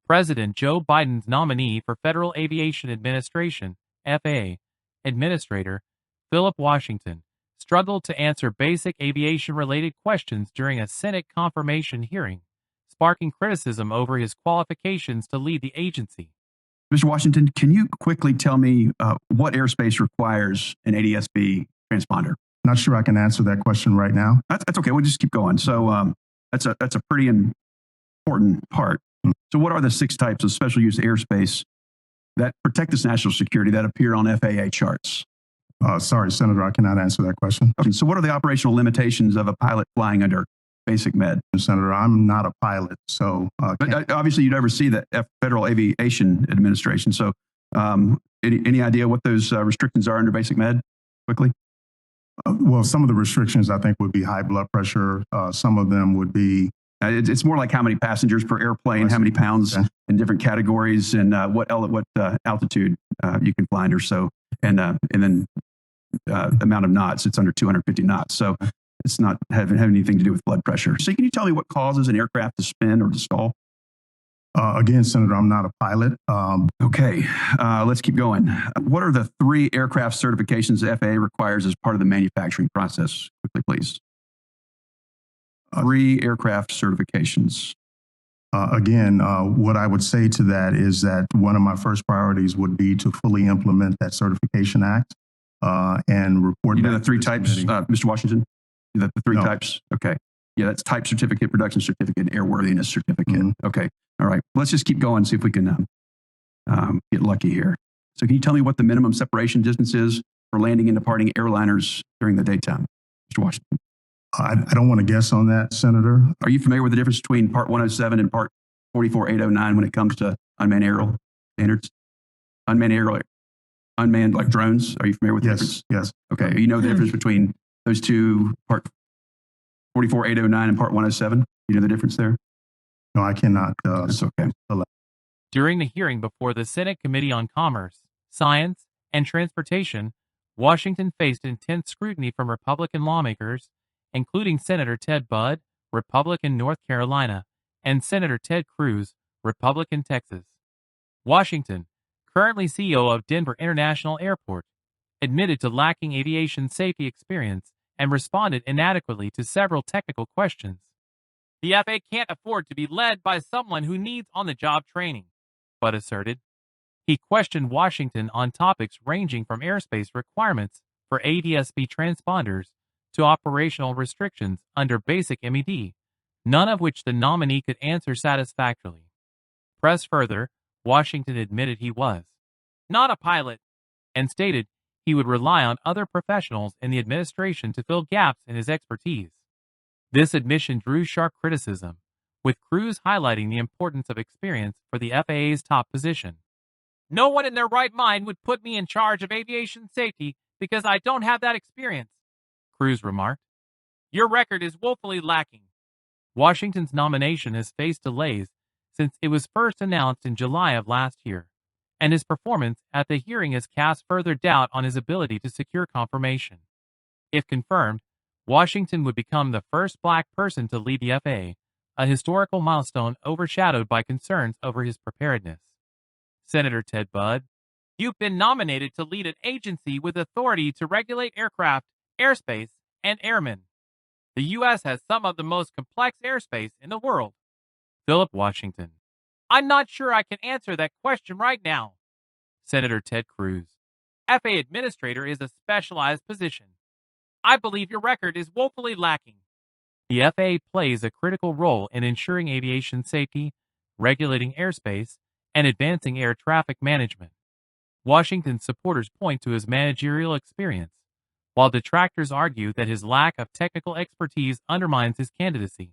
President Joe Biden's nominee for Federal Aviation Administration, FAA, Administrator Phillip Washington, struggled to answer basic aviation-related questions during a Senate confirmation hearing, sparking criticism over his qualifications to lead the agency. Mr. Washington, can you quickly tell me what airspace requires an ADS-B transponder? Not sure I can answer that question right now. That's okay. We'll just keep going. So that's a pretty important part. So what are the 6 types of special use airspace that protect this national security that appear on FAA charts? Sorry, Senator, I cannot answer that question. Okay, so what are the operational limitations of a pilot flying under basic med? Senator, I'm not a pilot, so... but obviously you'd oversee the Federal Aviation Administration. So any idea what those restrictions are under basic med, quickly? Well, some of the restrictions I think would be high blood pressure. Some of them would be... It's more like how many passengers per airplane, how many pounds in different categories, and what altitude you can fly under. So, and then amount of knots. It's under 250 knots. So it's not having anything to do with blood pressure. So can you tell me what causes an aircraft to spin or to stall? Again, Senator, I'm not a pilot. Okay, let's keep going. What are the 3 aircraft certifications the FAA requires as part of the manufacturing process? Quickly, please. 3 aircraft certifications. Again, what I would say to that is that one of my first priorities would be to fully implement that Certification Act and report. You know the 3 types, Mr. Washington? The 3 No. types? Okay. Yeah, that's type certificate, production certificate, and airworthiness certificate. Okay. All right. Let's just keep going and see if we can get lucky here. So can you tell me what the minimum separation distance is for landing and departing airliners during the daytime, Mr. Washington? I don't want to guess on that, Senator. Are you familiar with the difference between Part 107 and Part 44809 when it comes to unmanned aerial standards? Unmanned like drones? Are you familiar with the difference? Yes. Okay. You know the difference between those 2, Part 44809 and Part 107? You know the difference there? No, I cannot. That's okay. During the hearing before the Senate Committee on Commerce, Science, and Transportation, Washington faced intense scrutiny from Republican lawmakers, including Senator Ted Budd, Republican North Carolina, and Senator Ted Cruz, Republican Texas. Washington, currently CEO of Denver International Airport, admitted to lacking aviation safety experience and responded inadequately to several technical questions. The FAA can't afford to be led by someone who needs on-the-job training, Budd asserted. He questioned Washington on topics ranging from airspace requirements for ADS-B transponders to operational restrictions under basic MED, none of which the nominee could answer satisfactorily. Pressed further, Washington admitted he was not a pilot and stated he would rely on other professionals in the administration to fill gaps in his expertise. This admission drew sharp criticism, with Cruz highlighting the importance of experience for the FAA's top position. No one in their right mind would put me in charge of aviation safety because I don't have that experience, Cruz remarked. Your record is woefully lacking. Washington's nomination has faced delays since it was first announced in July of last year, and his performance at the hearing has cast further doubt on his ability to secure confirmation. If confirmed, Washington would become the first black person to lead the FAA, a historical milestone overshadowed by concerns over his preparedness. Senator Ted Budd, you've been nominated to lead an agency with authority to regulate aircraft, airspace, and airmen. The U.S. has some of the most complex airspace in the world. Phillip Washington, I'm not sure I can answer that question right now. Senator Ted Cruz, FAA Administrator is a specialized position. I believe your record is woefully lacking. The FAA plays a critical role in ensuring aviation safety, regulating airspace, and advancing air traffic management. Washington's supporters point to his managerial experience, while detractors argue that his lack of technical expertise undermines his candidacy.